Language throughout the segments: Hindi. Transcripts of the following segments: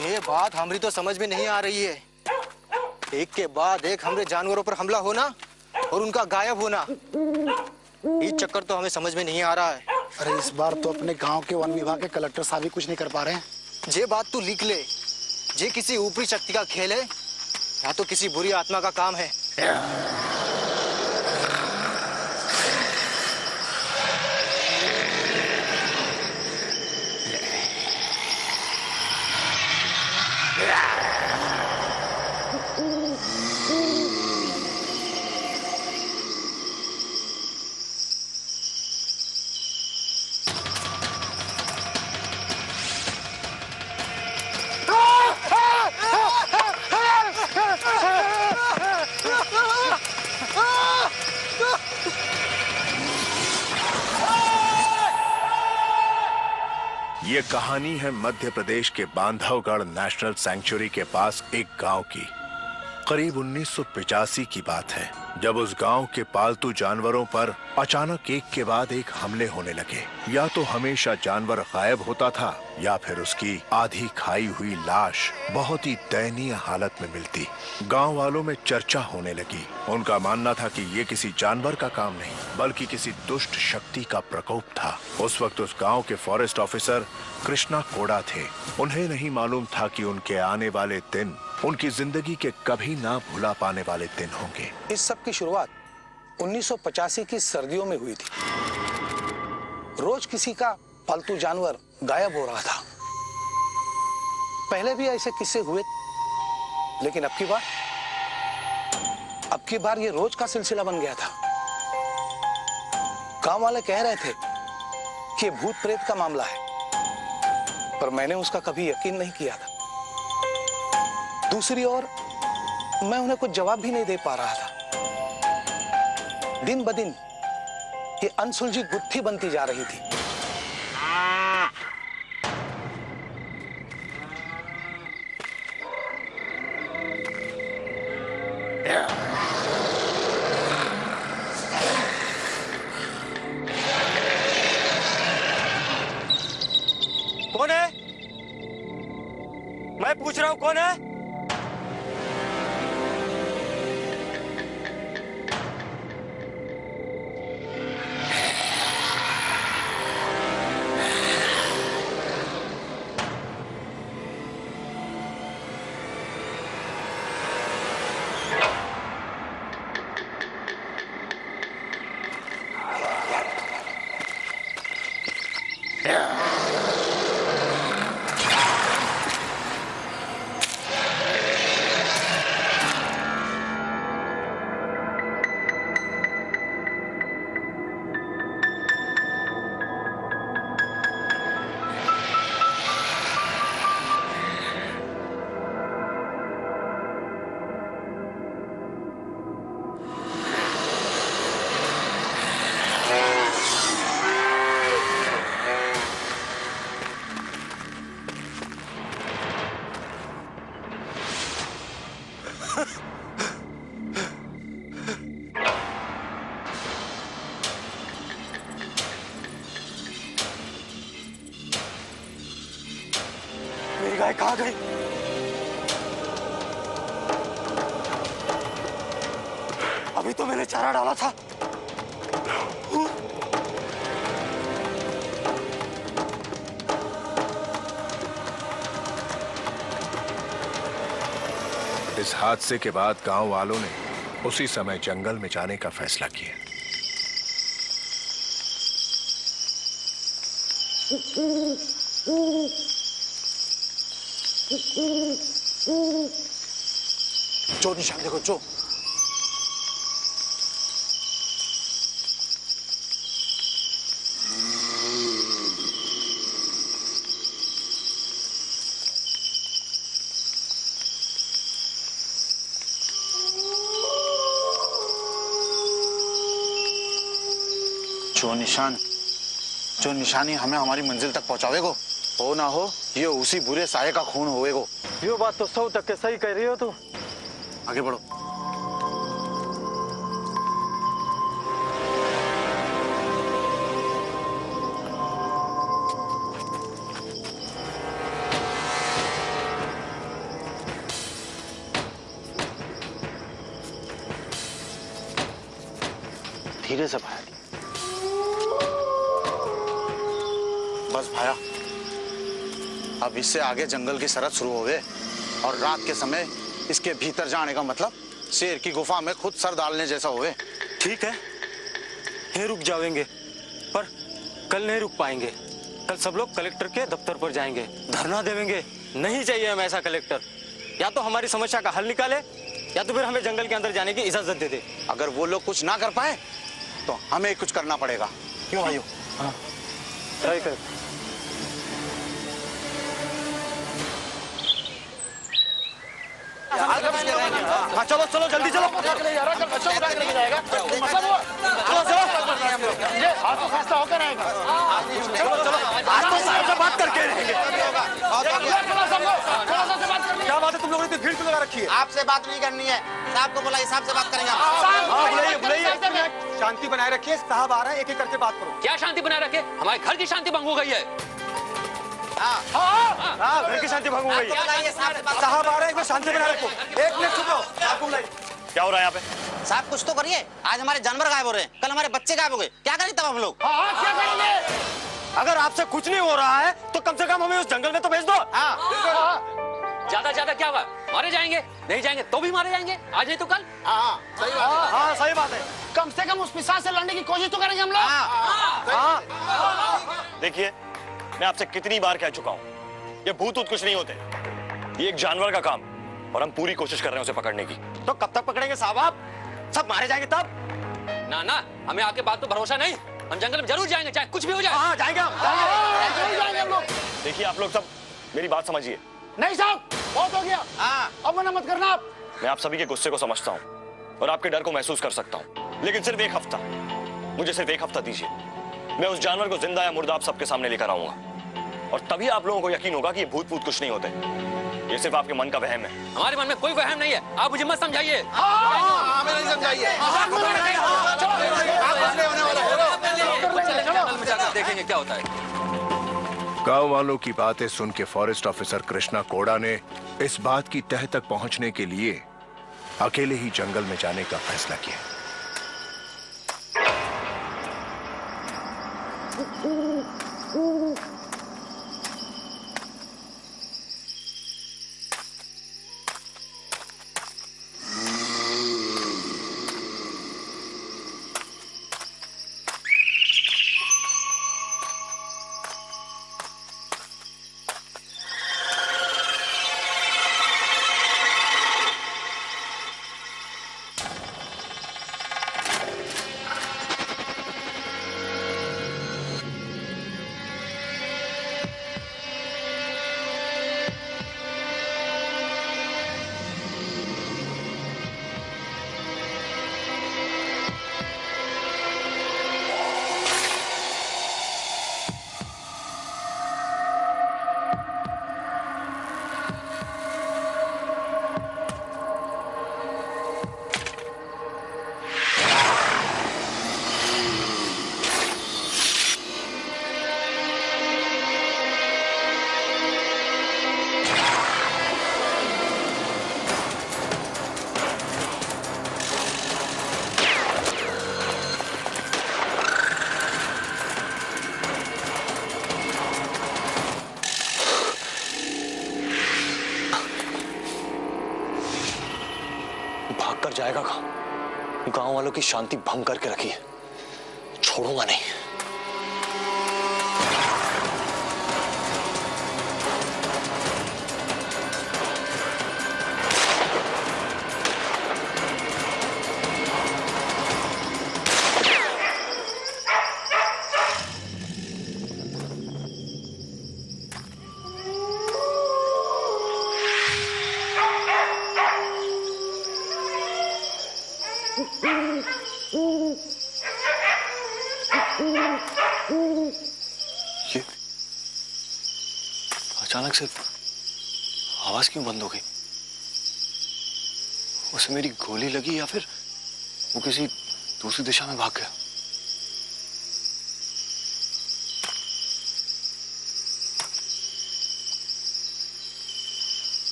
ये बात हमारी तो समझ में नहीं आ रही है। एक के बाद एक हमरे जानवरों पर हमला होना और उनका गायब होना, ये चक्कर तो हमें समझ में नहीं आ रहा है। अरे इस बार तो अपने गांव के वन विभाग के कलेक्टर साहब भी कुछ नहीं कर पा रहे हैं। ये बात तू लिख ले, ये किसी ऊपरी शक्ति का खेल है या तो किसी बुरी आत्मा का काम है। ये कहानी है मध्य प्रदेश के बांधवगढ़ नेशनल सैंक्चुरी के पास एक गांव की। करीब 1985 की बात है, जब उस गांव के पालतू जानवरों पर अचानक एक के बाद एक हमले होने लगे। या तो हमेशा जानवर गायब होता था या फिर उसकी आधी खाई हुई लाश बहुत ही दयनीय हालत में मिलती। गांव वालों में चर्चा होने लगी। उनका मानना था कि ये किसी जानवर का काम नहीं बल्कि किसी दुष्ट शक्ति का प्रकोप था। उस वक्त उस गांव के फॉरेस्ट ऑफिसर कृष्णा कोड़ा थे। उन्हें नहीं मालूम था कि उनके आने वाले दिन उनकी जिंदगी के कभी ना भुला पाने वाले दिन होंगे। इस सब की शुरुआत 1985 की सर्दियों में हुई थी। रोज किसी का पालतू जानवर गायब हो रहा था। पहले भी ऐसे किस्से हुए, लेकिन अब की बार ये रोज का सिलसिला बन गया था। गांव वाले कह रहे थे कि ये भूत प्रेत का मामला है, पर मैंने उसका कभी यकीन नहीं किया था। दूसरी ओर मैं उन्हें कुछ जवाब भी नहीं दे पा रहा था। दिन ब दिन ये अनसुलझी गुत्थी बनती जा रही थी। कौन है? मैं पूछ रहा हूं कौन है? मेरी गाय कहाँ गई? अभी तो मैंने चारा डाला था। इस हादसे के बाद गांव वालों ने उसी समय जंगल में जाने का फैसला किया। जो निशान देखो, जो जो निशानी हमें हमारी मंजिल तक पहुंचावेगो, हो ना हो ये उसी बुरे साये का खून होवेगो। ये बात तो 100% सही कह रही हो तू। आगे बढ़ो। धीरे से भाया। बस भाया, अब इससे आगे जंगल की सरहद शुरू होवे और रात के समय इसके भीतर जाने का मतलब शेर की गुफा में खुद सर डालने जैसा होवे। ठीक है, यहीं रुक जाएंगे, पर कल नहीं रुक पाएंगे। कल सब लोग कलेक्टर के दफ्तर पर जाएंगे, धरना देवेंगे। नहीं चाहिए हमें ऐसा कलेक्टर। या तो हमारी समस्या का हल निकाले या तो फिर हमें जंगल के अंदर जाने की इजाजत दे दे। अगर वो लोग कुछ ना कर पाए तो हमें कुछ करना पड़ेगा। क्यों भाइयों? हाँ, ट्राई कर। हाँ चलो चलो जल्दी चलो। चलो आज तो साहब से बात करके रहेंगे। क्या बात है, तुम लोगों ने भीड़ क्यों लगा रखी है? आपसे बात नहीं करनी है, साहब को बुलाइए, साहब से बात करेंगे। हाँ बुलाइए बुलाइए। शांति बनाए रखिए, साहब आ रहे हैं, एक एक करके बात करो। क्या शांति बनाए रखे? हमारे घर की शांति भंग हो गई है। हाँ घर की शांति भंग हो गई। साहब आ रहे हैं, एक बार शांति बनाए रखो। एक मिनट चुप रहो। आपको बुलाइए। क्या हो रहा है यहाँ पे? साहब कुछ तो करिए, आज हमारे जानवर गायब हो रहे हैं, कल हमारे बच्चे गायब हो गए, क्या करें तब हम लोग? क्या करेंगे? अगर आपसे कुछ नहीं हो रहा है तो कम से कम हमें उस जंगल में तो भेज दो। ज्यादा ज्यादा क्या होगा? मारे जाएंगे, नहीं जाएंगे तो भी मारे जाएंगे, आज नहीं तो कल। हाँ सही बात है। कम से कम उस पिशाच से लड़ने की कोशिश तो करेंगे हम लोग। देखिए, मैं आपसे कितनी बार कह चुका हूँ, ये भूत ऊत कुछ नहीं होते, ये एक जानवर का काम, और हम पूरी कोशिश कर रहे हैं उसे पकड़ने की। तो कब तक पकड़ेंगे साहब? आप सब मारे जाएंगे तब? ना ना, हमें आपके बात पे भरोसा नहीं, हम जंगल में जरूर जाएंगे, चाहे कुछ भी हो जाए। हाँ जाएंगे हम लोग। देखिए आप लोग सब मेरी बात समझिए। नहीं साहब, बहुत हो गया, अब मना मत करना आप। मैं आप सभी के गुस्से को समझता हूँ और आपके डर को महसूस कर सकता हूँ, लेकिन सिर्फ एक हफ्ता, मुझे सिर्फ एक हफ्ता दीजिए। मैं उस जानवर को जिंदा या मुर्दा आप सबके सामने लेकर आऊंगा, और तभी आप लोगों को यकीन होगा कि ये भूत भूत कुछ नहीं होते, ये सिर्फ आपके मन का वहम है। हमारे मन में कोई वहम नहीं है, आप मुझे मत समझाइए। देखेंगे क्या होता है। गांव वालों की बातें सुन के फॉरेस्ट ऑफिसर कृष्णा कोड़ा ने इस बात की तह तक पहुंचने के लिए अकेले ही जंगल में जाने का फैसला किया। भागकर जाएगा कहां? गांव वालों की शांति भंग करके रखी है, छोड़ूंगा नहीं। ये अचानक से आवाज क्यों बंद हो गई? उसे मेरी गोली लगी या फिर वो किसी दूसरी दिशा में भाग गया?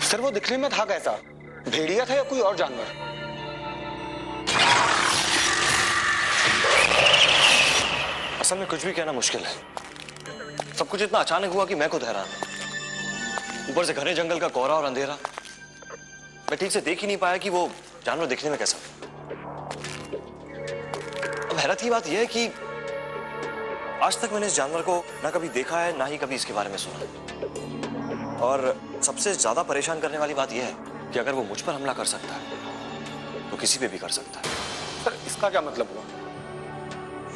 सर वो दिखने में था कैसा? भेड़िया था या कोई और जानवर? असल में कुछ भी कहना मुश्किल है। सब कुछ इतना अचानक हुआ कि मैं खुद हैरान हूं। ऊपर से घने जंगल का कोहरा और अंधेरा, मैं ठीक से देख ही नहीं पाया कि वो जानवर दिखने में कैसा। अब हैरत की बात यह है कि आज तक मैंने इस जानवर को ना कभी देखा है, ना ही कभी इसके बारे में सुना। और सबसे ज्यादा परेशान करने वाली बात यह है कि अगर वो मुझ पर हमला कर सकता है तो किसी पे भी कर सकता है। सर इसका क्या मतलब हुआ?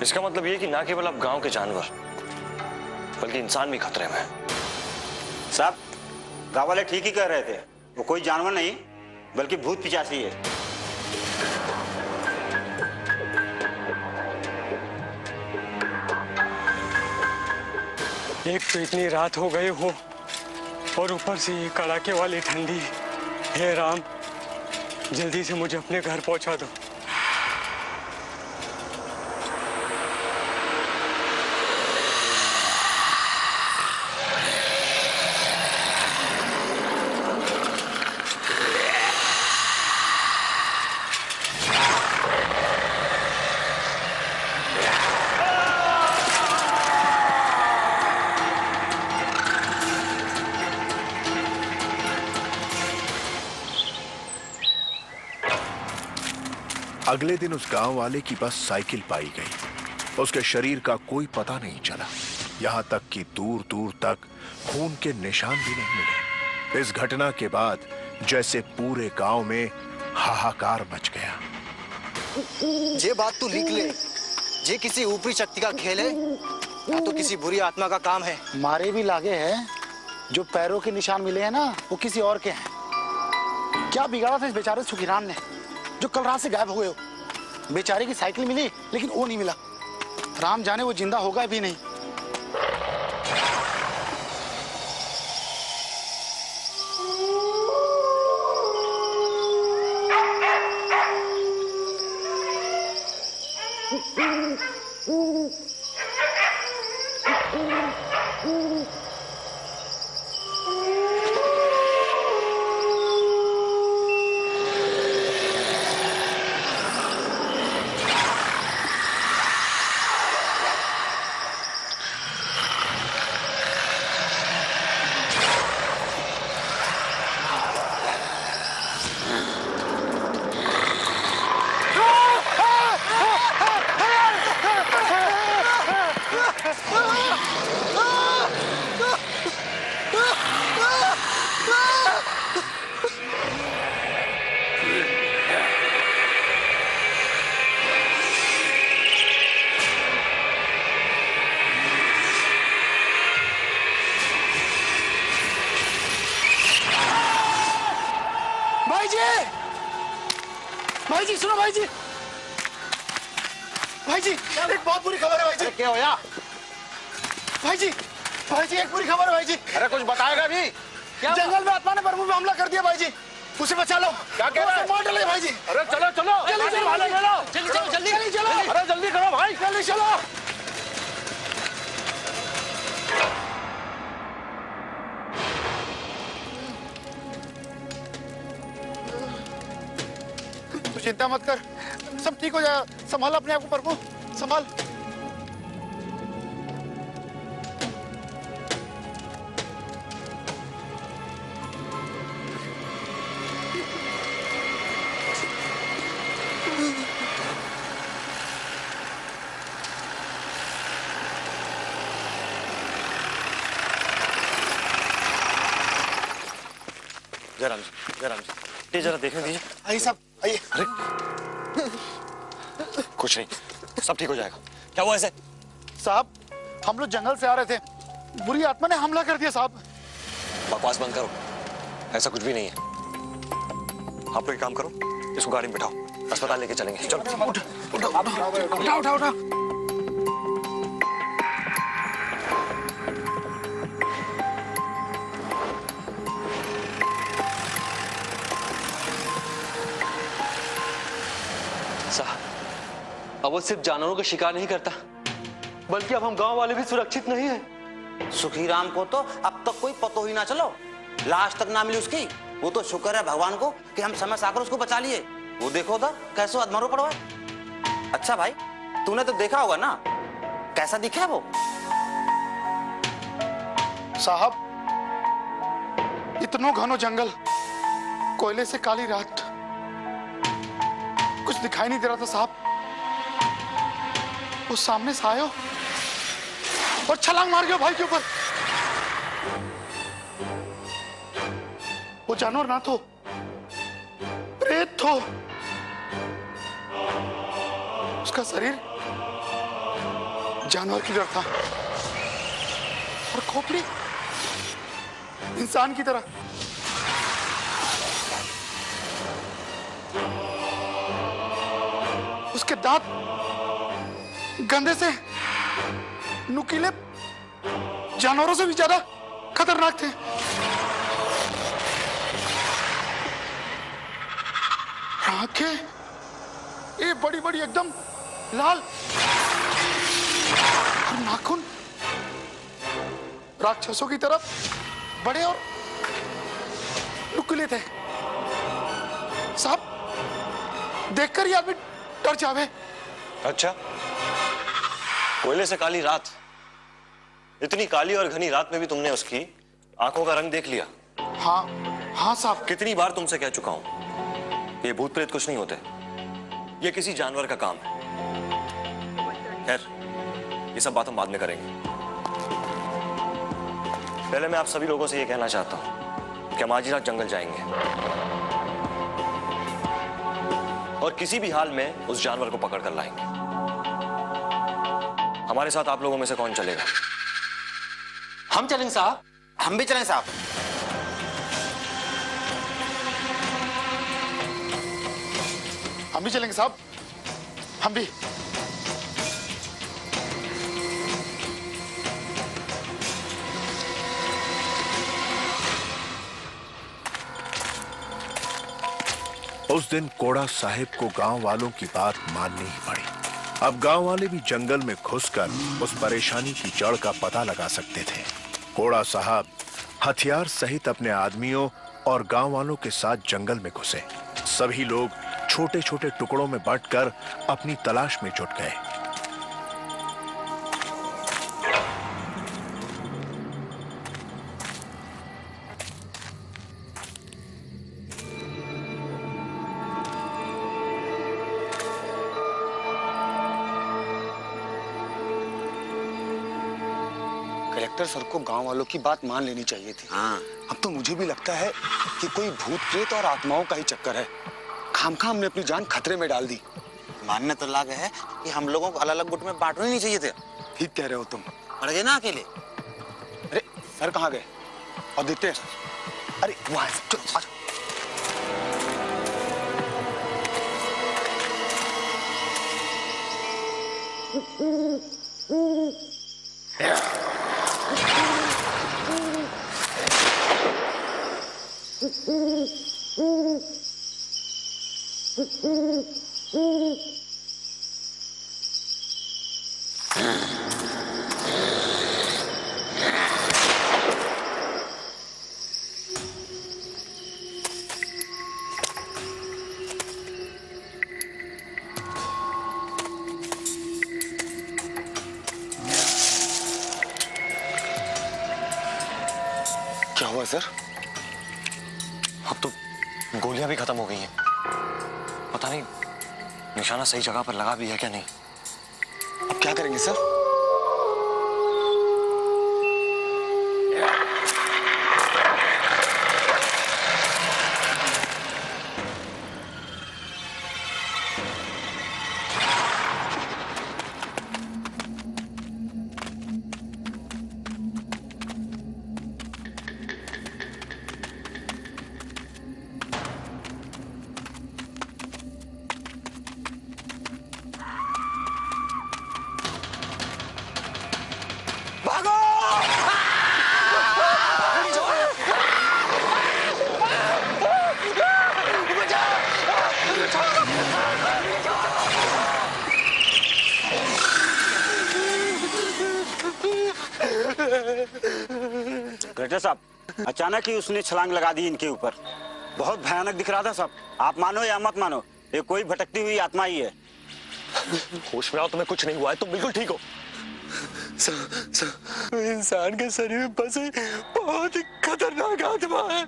इसका मतलब यह कि ना केवल अब गांव के जानवर बल्कि इंसान भी खतरे में है। साहब, गांव वाले ठीक ही कह रहे थे, वो कोई जानवर नहीं बल्कि भूत पिशाची है। एक तो इतनी रात हो गई हो और ऊपर से ये कड़ाके वाली ठंडी। हे राम, जल्दी से मुझे अपने घर पहुंचा दो। अगले दिन उस गांव वाले की बस साइकिल पाई गई। उसके शरीर का कोई पता नहीं चला, यहां तक कि दूर दूर तक खून के निशान भी नहीं मिले। इस घटना के बाद जैसे पूरे गांव में हाहाकार मच गया। ये बात तू लिख ले, ये किसी ऊपरी शक्ति का खेल है या तो किसी बुरी आत्मा का काम है। मारे भी लागे हैं, जो पैरों के निशान मिले हैं ना वो किसी और के हैं। क्या बिगाड़ा था इस बेचारे सुखीराम ने, जो कल रात से गायब हो गए हो। बेचारे की साइकिल मिली लेकिन वो नहीं मिला। राम जाने वो जिंदा होगा भी नहीं। भाई जी सुनो भाई जी, भाई जी एक बहुत बुरी खबर है भाई जी। क्या होया? भाई जी एक बुरी खबर है भाई जी। अरे कुछ बताएगा भी? जंगल में आत्मा ने प्रभु पे हमला कर दिया भाई जी, उसे बचा लो। क्या कह रहे हैं? मार डाले भाई जी। अरे चलो चलो जल्दी चलो, जल्दी चलो। अरे जल्दी करो भाई, जल्दी चलो। चिंता मत कर, सब ठीक हो जाएगा। संभाल अपने आप को प्रभु, संभाल। जयराम जी, ये जरा देखने दीजिए। आइए साहब, आइए। अरे कुछ नहीं, सब ठीक हो जाएगा। क्या हुआ ऐसे? साहब हम लोग जंगल से आ रहे थे, बुरी आत्मा ने हमला कर दिया साहब। बकवास बंद करो, ऐसा कुछ भी नहीं है। आप लोग एक काम करो, इसको गाड़ी में बिठाओ, अस्पताल लेके चलेंगे। चलो उठा। साहब, अब वो सिर्फ जानवरों का शिकार नहीं करता, बल्कि अब हम गांव वाले भी सुरक्षित नहीं हैं। सुखीराम को तो अब तक कोई पतो ही ना चलो, लाश तक ना मिली उसकी। वो तो शुक्र है भगवान को कि हम समय से आकर उसको बचा लिए। वो देखो उधर कैसे अधमरो पड़ा है। अच्छा भाई, तूने तो देखा होगा ना, कैसा दिखा है वो? साहब, इतनो घनो जंगल, कोयले से काली रात, कुछ दिखाई नहीं दे रहा था साहब। वो सामने से आयो और छलांग मार गया भाई के ऊपर। वो जानवर ना तो प्रेत तो, उसका शरीर जानवर की तरह था और खोपड़ी इंसान की तरह। उसके दांत गंदे से नुकीले जानवरों से भी ज्यादा खतरनाक थे। आंखें ये बड़ी बड़ी एकदम लाल, और नाखून राक्षसों की तरफ बड़े और नुकीले थे। साहब, देखकर ही आदमी डर जावे। अच्छा, कोयले से काली रात, इतनी काली और घनी रात में भी तुमने उसकी आंखों का रंग देख लिया? हाँ साहब। कितनी बार तुमसे कह चुका हूं, ये भूत प्रेत कुछ नहीं होते, ये किसी जानवर का काम है। खैर, ये सब बात हम बाद में करेंगे। पहले मैं आप सभी लोगों से ये कहना चाहता हूं कि हम आज ही रात जंगल जाएंगे और किसी भी हाल में उस जानवर को पकड़ कर लाएंगे। हमारे साथ आप लोगों में से कौन चलेगा? हम चलेंगे साहब। हम भी चलेंगे साहब। हम भी चलेंगे साहब, हम भी। उस दिन कोड़ा साहिब को गांव वालों की बात माननी ही पड़ी। अब गांव वाले भी जंगल में घुसकर उस परेशानी की जड़ का पता लगा सकते थे। कोड़ा साहब हथियार सहित अपने आदमियों और गांव वालों के साथ जंगल में घुसे। सभी लोग छोटे छोटे टुकड़ों में बंटकर अपनी तलाश में जुट गए। कलेक्टर सर को गांव वालों की बात मान लेनी चाहिए थी। हाँ। अब तो मुझे भी लगता है कि कोई भूत प्रेत और आत्माओं का ही चक्कर है। खामखा हमने अपनी जान खतरे में डाल दी। मानने तो लाग है कि हम लोगों को अलग अलग गुट में बांटना ही नहीं चाहिए थे। ठीक कह रहे हो तुम। पड़ गए ना अकेले। अरे सर कहाँ गए? और देखते हैं। अरे वहां चलो। क्या हुआ सर? अब तो गोलियां भी खत्म हो गई हैं। पता नहीं निशाना सही जगह पर लगा भी है क्या नहीं। अब क्या करेंगे सर? कलेक्टर साहब, अचानक ही उसने छलांग लगा दी इनके ऊपर। बहुत भयानक दिख रहा था सब। आप मानो या मत मानो, ये कोई भटकती हुई आत्मा ही है। होश में आओ, तुम्हें कुछ नहीं हुआ है, तुम बिल्कुल ठीक हो। इंसान के शरीर में बसे बहुत ही खतरनाक आत्मा है।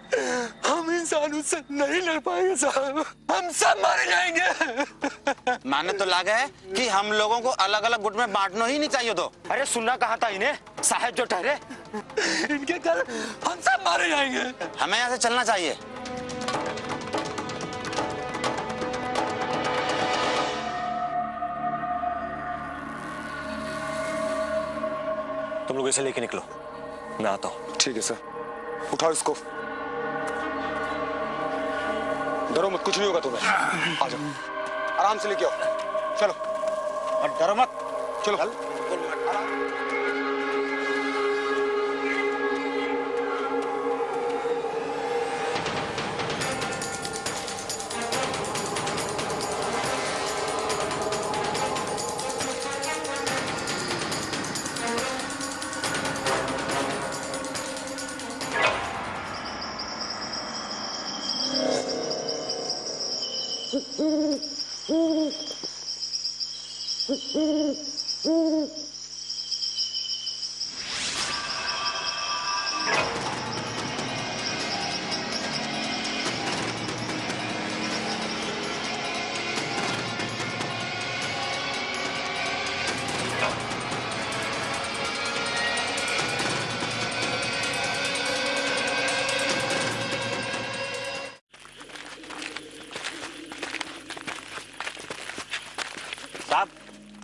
हम इंसान उससे नहीं लड़ पाएंगे साहब, हम सब मारे जाएंगे। माने तो लगा है कि हम लोगों को अलग अलग गुट में बांटना ही नहीं चाहिए। तो अरे सुनना कहा था इन्हें, साहब जो ठहरे इनके कल हम सब मारे जाएंगे। हमें यहाँ से चलना चाहिए। तुम लोग इसे लेके निकलो, मैं आता हूं। ठीक है सर, उठाओ इसको। डरो मत, कुछ नहीं होगा तुम्हें। आ जाओ, आराम से लेके आओ। चलो, और डरो मत, चलो। साहब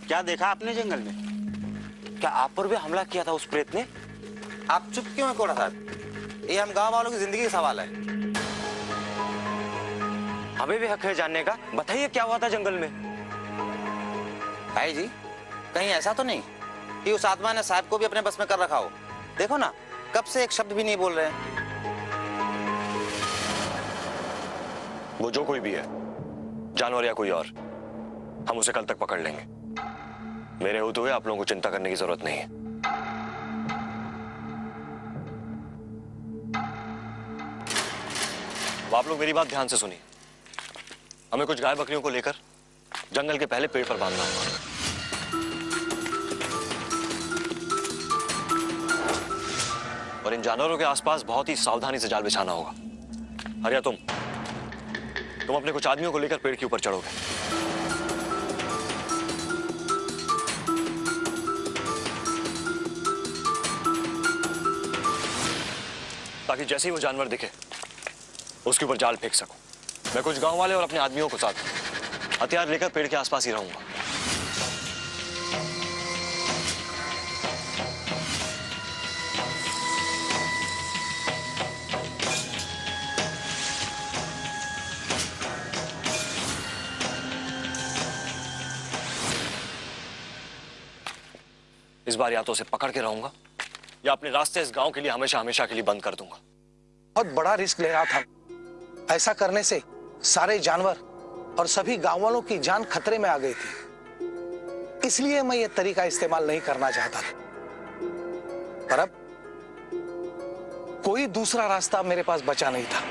क्या देखा आपने जंगल में? क्या आप पर भी हमला किया था उस प्रेत ने? आप चुप क्यों हैं कोड़ा साहब? ये हम गांव वालों की जिंदगी का सवाल है। हमें भी हक है जानने का, बताइए क्या हुआ था जंगल में। भाई जी, कहीं ऐसा तो नहीं कि उस आत्मा ने साहब को भी अपने बस में कर रखा हो? देखो ना, कब से एक शब्द भी नहीं बोल रहे हैं। वो जो कोई भी है, जानवर या कोई और, हम उसे कल तक पकड़ लेंगे। मेरे होते हुए आप लोगों को चिंता करने की जरूरत नहीं है। अब आप लोग मेरी बात ध्यान से सुनिए। हमें कुछ गाय बकरियों को लेकर जंगल के पहले पेड़ पर बांधना होगा। और इन जानवरों के आसपास बहुत ही सावधानी से जाल बिछाना होगा। अरे तुम अपने कुछ आदमियों को लेकर पेड़ के ऊपर चढ़ोगे। ताकि जैसे ही वो जानवर दिखे उसके ऊपर जाल फेंक सकूं। मैं कुछ गांव वाले और अपने आदमियों को साथ हथियार लेकर पेड़ के आसपास ही रहूंगा। इस बार या तो उसे पकड़ के रहूंगा या अपने रास्ते इस गांव के लिए हमेशा हमेशा के लिए बंद कर दूंगा। बहुत बड़ा रिस्क ले रहा था। ऐसा करने से सारे जानवर और सभी गांव वालों की जान खतरे में आ गई थी। इसलिए मैं ये तरीका इस्तेमाल नहीं करना चाहता था। पर अब कोई दूसरा रास्ता मेरे पास बचा नहीं था।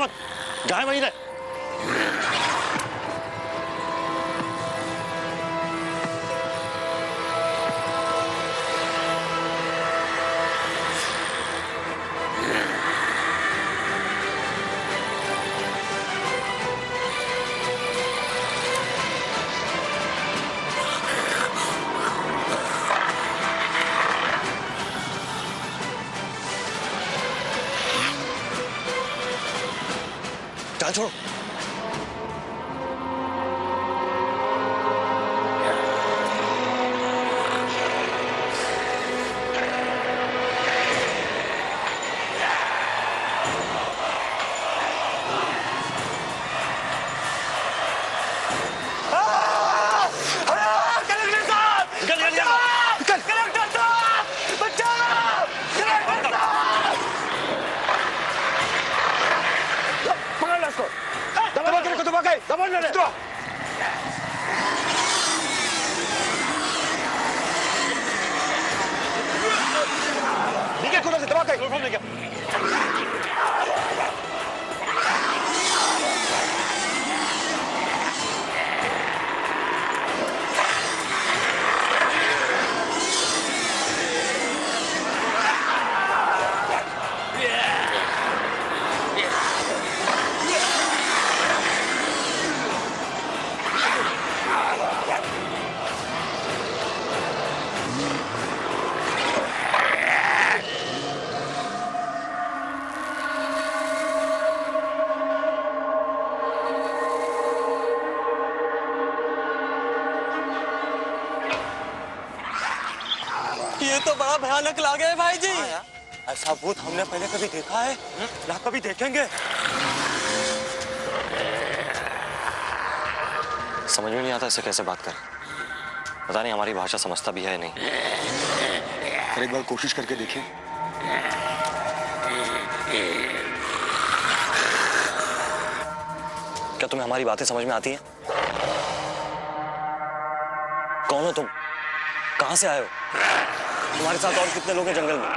मत, जाए वहीं रहे। जान छोड़ो। ये तो बड़ा भयानक लागे है भाई जी। ऐसा भूत हमने पहले कभी देखा है ना कभी देखेंगे। समझ में नहीं आता इसे कैसे बात कर, पता नहीं हमारी भाषा समझता भी है नहीं। फिर एक बार कोशिश करके देखें। क्या तुम्हें हमारी बातें समझ में आती हैं? कौन हो तुम? कहां से आए हो? तुम्हारे साथ और कितने लोग हैं जंगल में?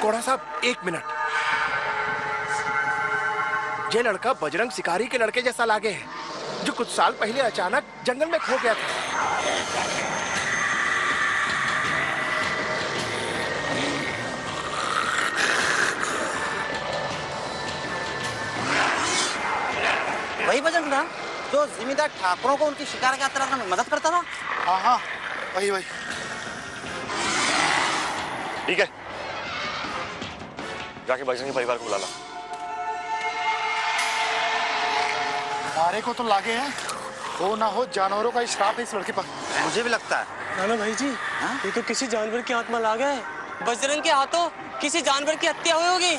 कोड़ा साहब, एक मिनट। ये लड़का बजरंग शिकारी के लड़के जैसा लागे है, जो कुछ साल पहले अचानक जंगल में खो गया था। वही बजरंग था जो जिम्मेदार ठाकुरों को उनकी शिकार की यात्रा में मदद करता था। हाँ हाँ, वही वही। ठीक है, जाके बजरंगी परिवार को बुला ला। हमारे को तो लागे हैं वो ना हो जानवरों का श्राप है इस लड़के पर। मुझे भी लगता है। नाना भाई जी, ये तो किसी जानवर की आत्मा लागा है। बजरंग के हाथों किसी जानवर की हत्या हुई होगी।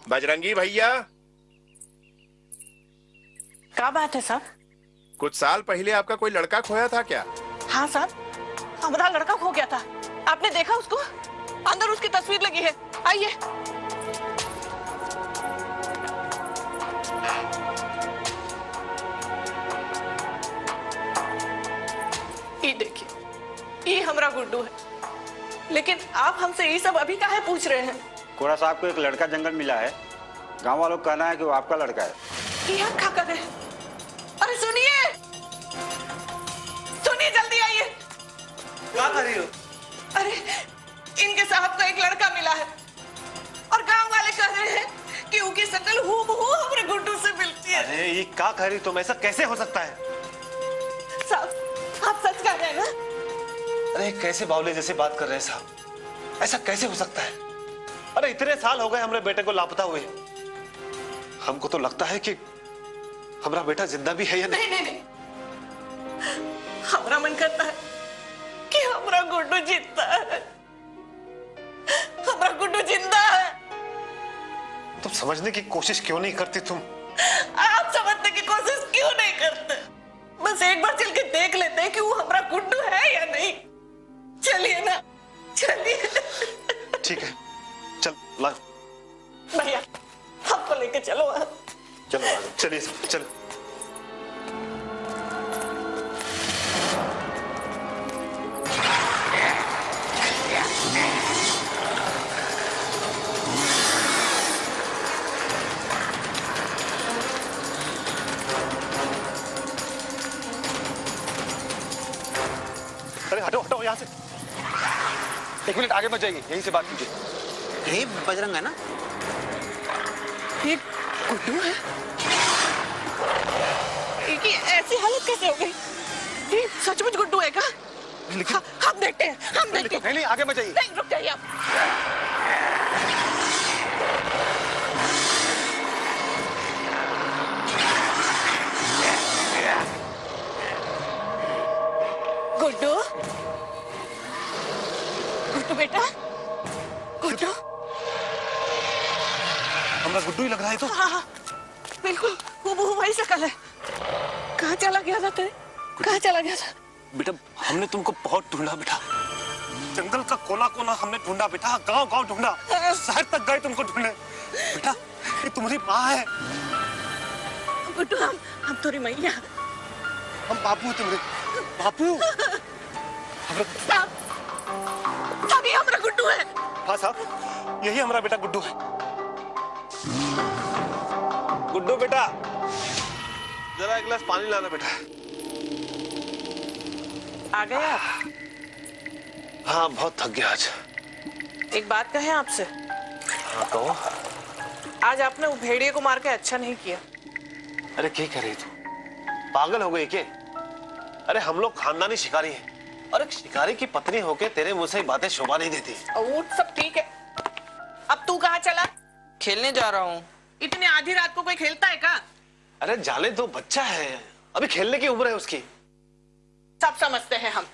बजरंगी भैया, क्या बात है साहब? कुछ साल पहले आपका कोई लड़का खोया था क्या? हाँ साहब, हमारा लड़का खो गया था। आपने देखा उसको? अंदर उसकी तस्वीर लगी है, आइए। ये देखिए, ये हमारा गुड्डू है। लेकिन आप हमसे ये सब अभी काहे पूछ रहे हैं? कोड़ा साहब को एक लड़का जंगल मिला है, गांव वालों का कहना है कि वो आपका लड़का है। ये आप क्या कर रहे हैं? अरे सुनिए, सुनिए, जल्दी आइए। क्या कर रही हो? अरे इनके साहब को एक लड़का मिला है और गांव वाले कह रहे हैं कि उनकी शक्ल हूबहू हमारे गुड्डू से मिलती है। अरे ये क्या कह रही तुम? ऐसा कैसे हो सकता है? साहब, आप सच कह रहे हैं ना? अरे कैसे बावले जैसे बात कर रहे हैं साहब, ऐसा कैसे हो सकता है? अरे इतने साल हो गए हमारे बेटे को लापता हुए। हमको तो लगता है कि हमारा बेटा जिंदा भी है या नहीं। नहीं, नहीं, हमारा मन करता है कि हमारा गुड्डू जिंदा है। हमारा गुड्डू जिंदा है। तुम समझने की कोशिश क्यों नहीं करती? तुम आप समझने की कोशिश क्यों नहीं करते? बस एक बार चल के देख लेते हैं कि वो हमारा गुड्डू है या नहीं। चलिए ना, चलिए। ठीक है, चल ला। भैया, हमको लेके चलो। चलो चलिए, चलो। हटो हटो यहाँ से। 1 मिनट आगे मत जाइए, यहीं से बात कीजिए। यही बजरंग है ना? ये गुड्डू है? इनकी ऐसी हालत कैसे हो गई? ये सचमुच गुड्डू है क्या? लेकिन हम देखते हैं, हम देखते हैं। नहीं आगे मत जाइए। नहीं, रुक जाइए आप। गुड्डू, गुड्डू बेटा, गुड्डू। हमारा गुड्डू ही लग रहा है तो। हाँ, बिल्कुल वो वही शकल है। कहाँ चला गया था तेरे? कहाँ चला गया था? बेटा हमने तुमको बहुत ढूंढा बेटा, जंगल का कोना कोना हमने ढूंढा बेटा, गांव गांव ढूंढा, शहर तक गए तुमको ढूंढने। बेटा ये तुम्हारी माँ है। गुड्डू हम तुम्हारी मैया। हम बापू है तुम्हारे, बापू। साहब ये हमारा गुड्डू है। हाँ साहब, यही हमारा बेटा गुड्डू है। गुड्डू बेटा जरा 1 गिलास पानी लाना बेटा। आ गए आप? हाँ बहुत थक गया आज। एक बात कहें आपसे? हाँ कहो। आज आपने वो भेड़िए को मार के अच्छा नहीं किया। अरे क्या कर रही तू, पागल हो गई क्या? अरे हम लोग खानदानी शिकारी हैं, और एक शिकारी की पत्नी होके तेरे मुंह से बातें शोभा नहीं देती। वो सब ठीक है, अब तू कहाँ चला? खेलने जा रहा हूँ। इतनी आधी रात को कोई खेलता है क्या? अरे जाने दो, बच्चा है अभी, खेलने की उम्र है उसकी। सब समझते हैं हम,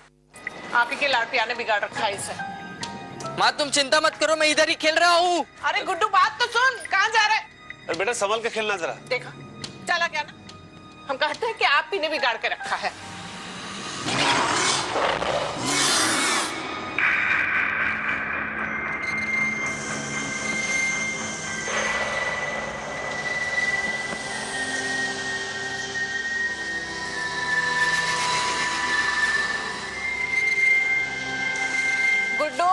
आपके के लाड़ प्यार ने बिगाड़ रखा है इसे। माँ तुम चिंता मत करो, मैं इधर ही खेल रहा हूँ। अरे गुड्डू बात तो सुन, कहाँ जा रहे? अरे बेटा संभल के खेलना जरा। देखा चला गया ना, हम कहते हैं कि आप ही ने बिगाड़ के रखा है। गुड्डू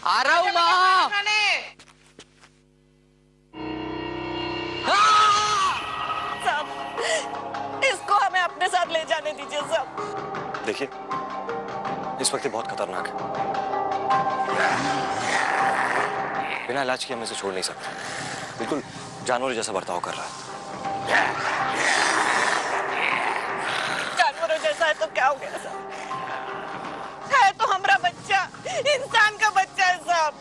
आ रहा हूँ माँ। सब इसको हमें अपने साथ ले जाने दीजिए सब। देखिए इस वक्त ये बहुत खतरनाक है, बिना इलाज के हम इसे छोड़ नहीं सकते। बिल्कुल जानवर जैसा बर्ताव कर रहा है। जानवरों जैसा है तो क्या हो गया साहब? है तो हमारा बच्चा, इंसान का बच्चा है साहब।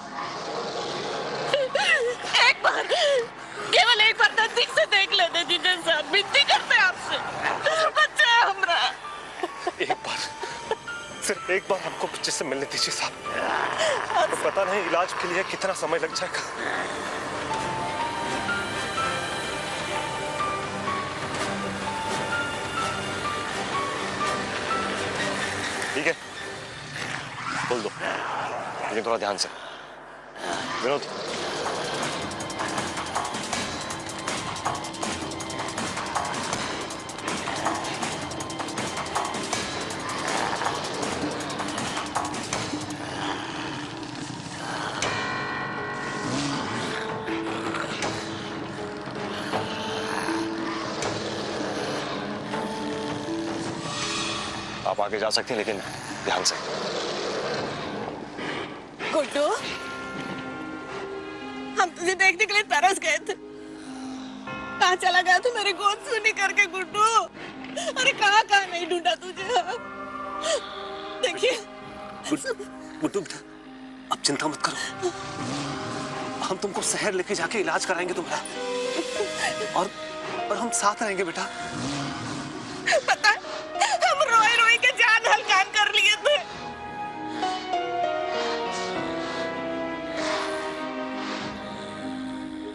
एक बार, केवल एक बार नजदीक से देख लेने दीजिए साहब, विनती करते हैं आपसे, बच्चा है हमारा। एक बार, सिर्फ एक बार हमको बच्चे से मिलने दीजिए साहब। तो पता नहीं इलाज के लिए कितना समय लग जाएगा। ठीक है बोल दो, लेकिन थोड़ा ध्यान से। विनोद आप आगे जा सकते हैं, लेकिन ध्यान से। गुड्डू हम तुझे देखने के लिए तरस गए थे, कहाँ चला गया तू मेरी गोद सुनी करके गुड्डू? अरे कहाँ कहाँ नहीं ढूंढा तुझे। देखिए गुड्डू बेटा अब चिंता मत करो, हम तुमको शहर लेके जाके इलाज कराएंगे तुम्हारा, और हम साथ रहेंगे बेटा। पता है हम रोए रोए के जान हल्का कर लिए थे।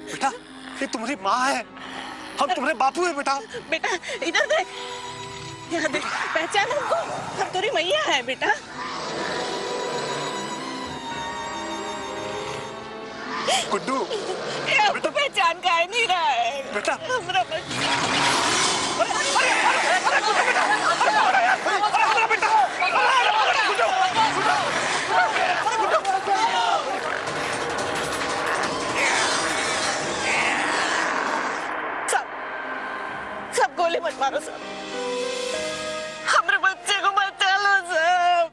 बेटा ये तुम्हारी माँ है, हम तुम्हारे बापू है बेटा। बेटा इधर देख, यहाँ देख, पहचान हमको, हम तेरी मैया है बेटा। गुड्डू ये हमको पहचान का है नहीं रहा है बेटा। हमारा बच्चा। सब गोली मत मारो सब, हमारे बच्चे को बचा लो सब।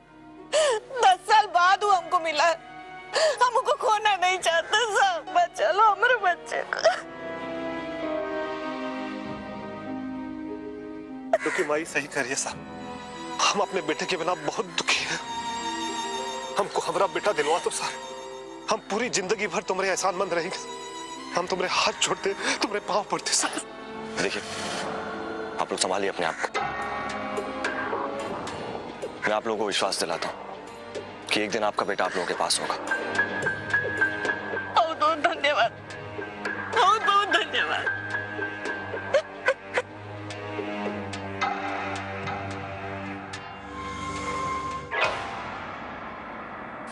गुड्डू की माई सही करिए साहब, हम अपने बेटे के बिना बहुत दुखी हैं। हमको हमारा बेटा दिलवा दो साहब, हम पूरी जिंदगी भर तुम्हारे एहसानमंद रहेंगे। हम तुम्हारे हाथ छोड़ते, तुम्हारे पांव पड़ते साहब। देखिए, आप लोग संभालिए अपने आप को। मैं आप लोगों को विश्वास दिलाता हूं कि एक दिन आपका बेटा आप लोगों के पास होगा। बहुत बहुत धन्यवाद, बहुत बहुत धन्यवाद।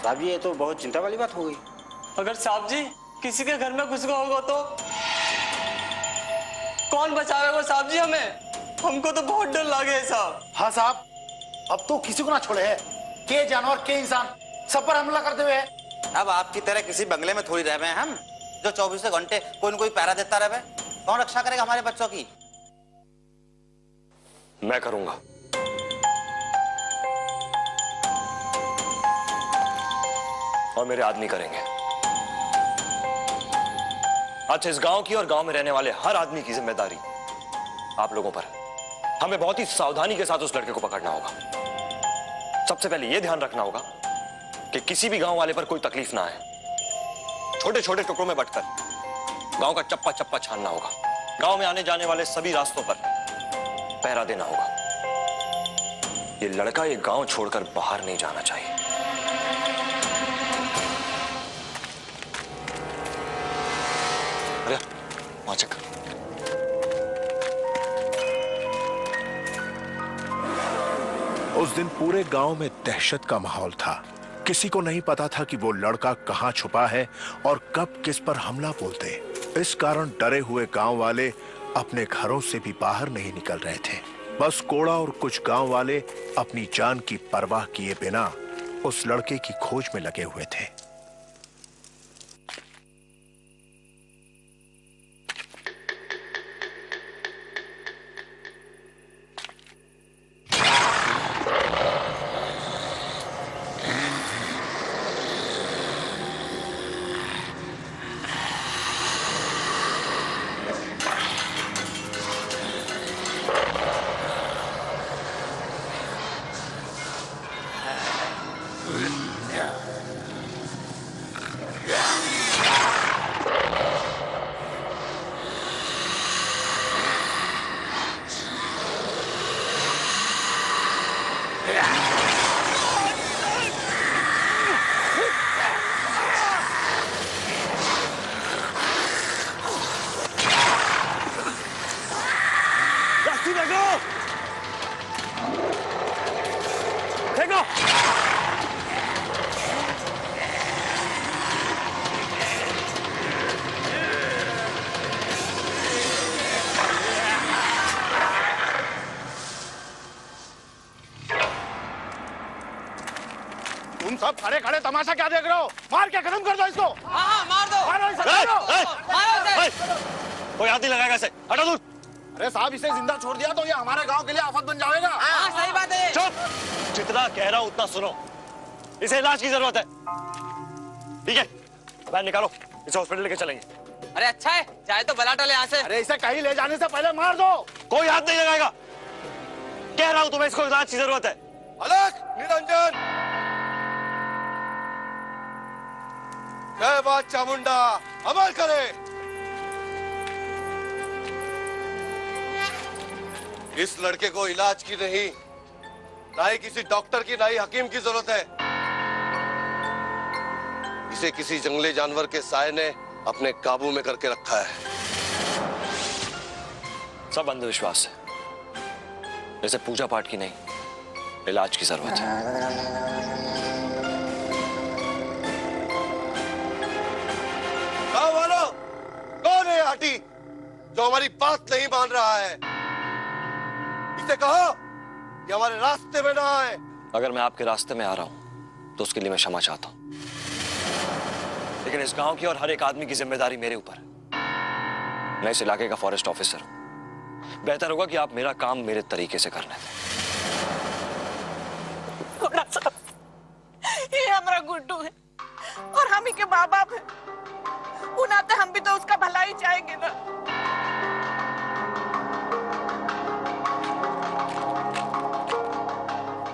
साहब जी, ये तो बहुत चिंता वाली बात हो गई। अगर साहब जी किसी के घर में घुस गया होगा तो कौन बचावेगा साहब जी हमें? हमको तो बहुत डर लगे है साहब। हाँ साहब, अब तो किसी को ना छोड़े है, के जानवर के इंसान सब पर हमला करते हुए है। अब आपकी तरह किसी बंगले में थोड़ी रह रहे हैं हम, जो 24 घंटे कोई न कोई पहरा देता रहे। कौन रक्षा करेगा हमारे बच्चों की? मैं करूंगा। और मेरे आदमी करेंगे। अच्छा, इस गांव की और गांव में रहने वाले हर आदमी की जिम्मेदारी आप लोगों पर है। हमें बहुत ही सावधानी के साथ उस लड़के को पकड़ना होगा। सबसे पहले यह ध्यान रखना होगा कि किसी भी गांव वाले पर कोई तकलीफ ना आए। छोटे छोटे टुकड़ों में बंटकर गांव का चप्पा चप्पा छानना होगा। गांव में आने जाने वाले सभी रास्तों पर पहरा देना होगा। ये लड़का ये गांव छोड़कर बाहर नहीं जाना चाहिए। अरे वहां चेक। उस दिन पूरे गांव में दहशत का माहौल था। किसी को नहीं पता था कि वो लड़का कहां छुपा है और कब किस पर हमला बोलते। इस कारण डरे हुए गांव वाले अपने घरों से भी बाहर नहीं निकल रहे थे। बस कोड़ा और कुछ गांव वाले अपनी जान की परवाह किए बिना उस लड़के की खोज में लगे हुए थे। तुम सब खड़े खड़े तमाशा क्या देख रहे हो? मार के खत्म कर दो इसको। हाँ, मार दो। मारो इसे, मारो। कोई हाथ नहीं लगाएगा इसे, हटा दूर। अरे साहब, इसे जिंदा छोड़ दिया तो ये हमारे गांव के लिए आफत बन जाएगा। हाँ, सही बात है। चुप। जितना कह रहा हूं उतना सुनो। इसे इलाज की जरूरत है। ठीक है, बाहर निकालो, इसे हॉस्पिटल लेके चलेंगे। अरे अच्छा है, चाहे तो बला टले यहाँ से। अरे इसे कहीं ले जाने से पहले मार दो। कोई हाथ नहीं लगाएगा। कह रहा हूं तुम्हें इसको इलाज की जरूरत है। अलग निरंजन, जय बात चामुंडा, अमल करे। इस लड़के को इलाज की नहीं, ना ही किसी डॉक्टर की, ना ही हकीम की जरूरत है। इसे किसी जंगली जानवर के साये ने अपने काबू में करके रखा है। सब अंधविश्वास है। जैसे पूजा पाठ की नहीं, इलाज की जरूरत है। गाँव वालों, कौन है हाटी जो हमारी बात नहीं मान रहा है? इसे कहो कि हमारे रास्ते में ना आए। अगर मैं आपके रास्ते में आ रहा हूं तो उसके लिए मैं क्षमा चाहता हूं, लेकिन इस गांव की और हर एक आदमी की जिम्मेदारी मेरे ऊपर है। मैं इस इलाके का फॉरेस्ट ऑफिसर हूं। बेहतर होगा कि आप मेरा काम मेरे तरीके से करने दें। ये हमारा गुड्डू है और हम ही के माँ बाप है। उनाते हम भी तो उसका भला ही चाहेंगे ना।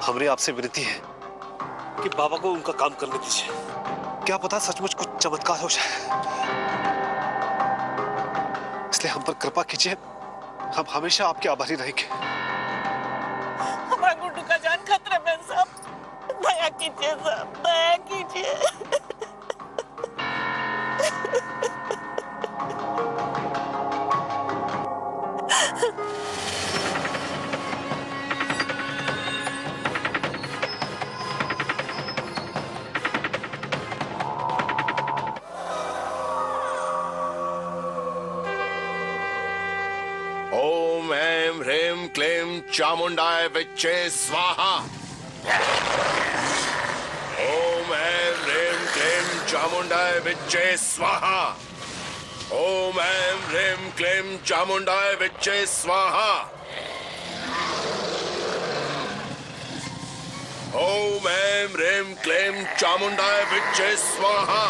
हमरे आपसे विनती है कि बाबा को उनका काम करने दीजिए। क्या पता सचमुच कुछ चमत्कार हो जाए, इसलिए हम पर कृपा कीजिए। हम हमेशा आपके आभारी रहेंगे। हमारा गुड्डू का जान खतरे में साहब, दया कीजिए साहब, दया कीजिए। ओम ऐं ह्रीं क्लीं चामुंडाय विच्चे स्वाहा। ओम ऐं ह्रीं क्लीं चामुंडाय विच्चे स्वाहा। ओम ऐं ह्रीं क्लीं चामुंडाय विच्चे स्वाहा। ओम ऐं ह्रीं क्लीं चामुंडाय विच्चे स्वाहा।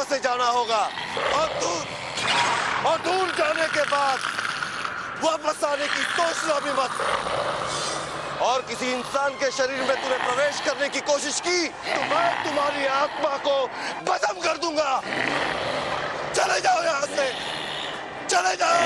से जाना होगा और दूर जाने के बाद वापस आने की सोचना भी मत। और किसी इंसान के शरीर में तूने प्रवेश करने की कोशिश की तो मैं तुम्हारी आत्मा को भस्म कर दूंगा। चले जाओ यहां से, चले जाओ।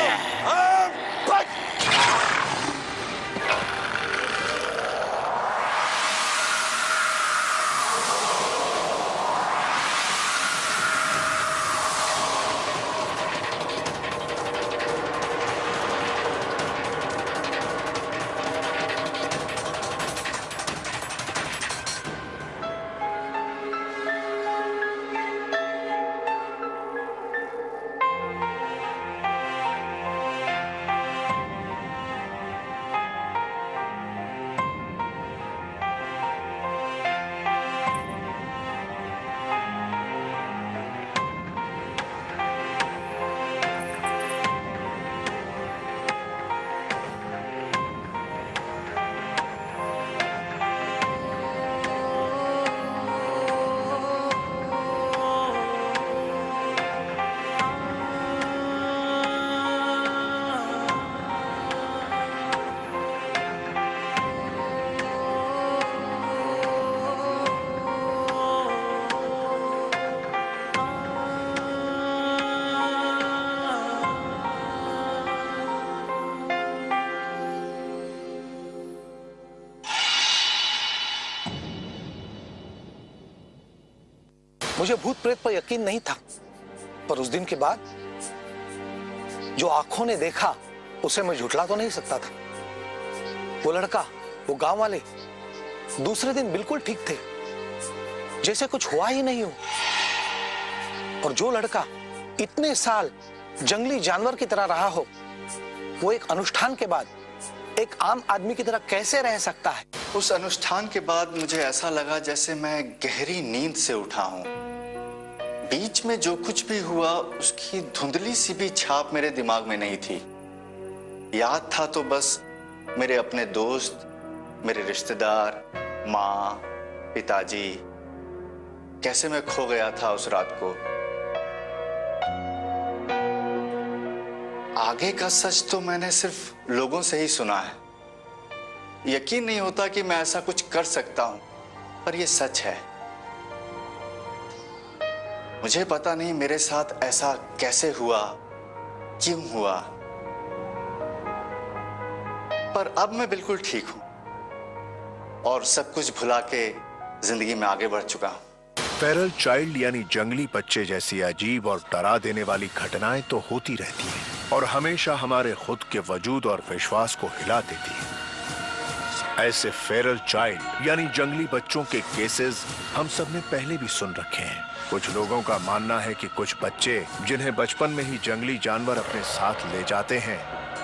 मुझे भूत प्रेत पर यकीन नहीं था, पर उस दिन के बाद जो आंखों ने देखा उसे मैं झुठला तो नहीं सकता था। वो लड़का, वो गांव वाले दूसरे दिन बिल्कुल ठीक थे, जैसे कुछ हुआ ही नहीं हो। और जो लड़का इतने साल जंगली जानवर की तरह रहा हो, वो एक अनुष्ठान के बाद एक आम आदमी की तरह कैसे रह सकता है? उस अनुष्ठान के बाद मुझे ऐसा लगा जैसे मैं गहरी नींद से उठा हूं। बीच में जो कुछ भी हुआ उसकी धुंधली सी भी छाप मेरे दिमाग में नहीं थी। याद था तो बस मेरे अपने दोस्त, मेरे रिश्तेदार, माँ, पिताजी, कैसे मैं खो गया था उस रात को। आगे का सच तो मैंने सिर्फ लोगों से ही सुना है। यकीन नहीं होता कि मैं ऐसा कुछ कर सकता हूं, पर यह सच है। मुझे पता नहीं मेरे साथ ऐसा कैसे हुआ, क्यों हुआ, पर अब मैं बिल्कुल ठीक हूं और सब कुछ भुला के जिंदगी में आगे बढ़ चुका हूं। फेरल चाइल्ड यानी जंगली बच्चे जैसी अजीब और डरा देने वाली घटनाएं तो होती रहती हैं और हमेशा हमारे खुद के वजूद और विश्वास को हिला देती हैं। ऐसे फेरल चाइल्ड यानी जंगली बच्चों के केसेस हम सब ने पहले भी सुन रखे हैं। कुछ लोगों का मानना है कि कुछ बच्चे जिन्हें बचपन में ही जंगली जानवर अपने साथ ले जाते हैं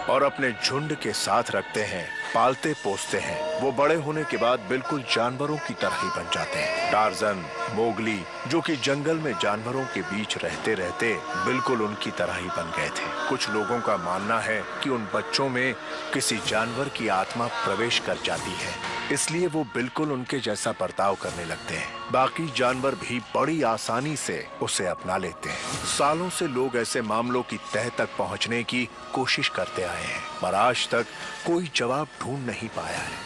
और अपने झुंड के साथ रखते हैं, पालते पोसते हैं, वो बड़े होने के बाद बिल्कुल जानवरों की तरह ही बन जाते हैं। टार्जन, मोगली, जो कि जंगल में जानवरों के बीच रहते रहते बिल्कुल उनकी तरह ही बन गए थे। कुछ लोगों का मानना है कि उन बच्चों में किसी जानवर की आत्मा प्रवेश कर जाती है, इसलिए वो बिल्कुल उनके जैसा बर्ताव करने लगते हैं। बाकी जानवर भी बड़ी आसानी से उसे अपना लेते हैं। सालों से लोग ऐसे मामलों की तह तक पहुंचने की कोशिश करते आए हैं, पर आज तक कोई जवाब ढूंढ नहीं पाया है।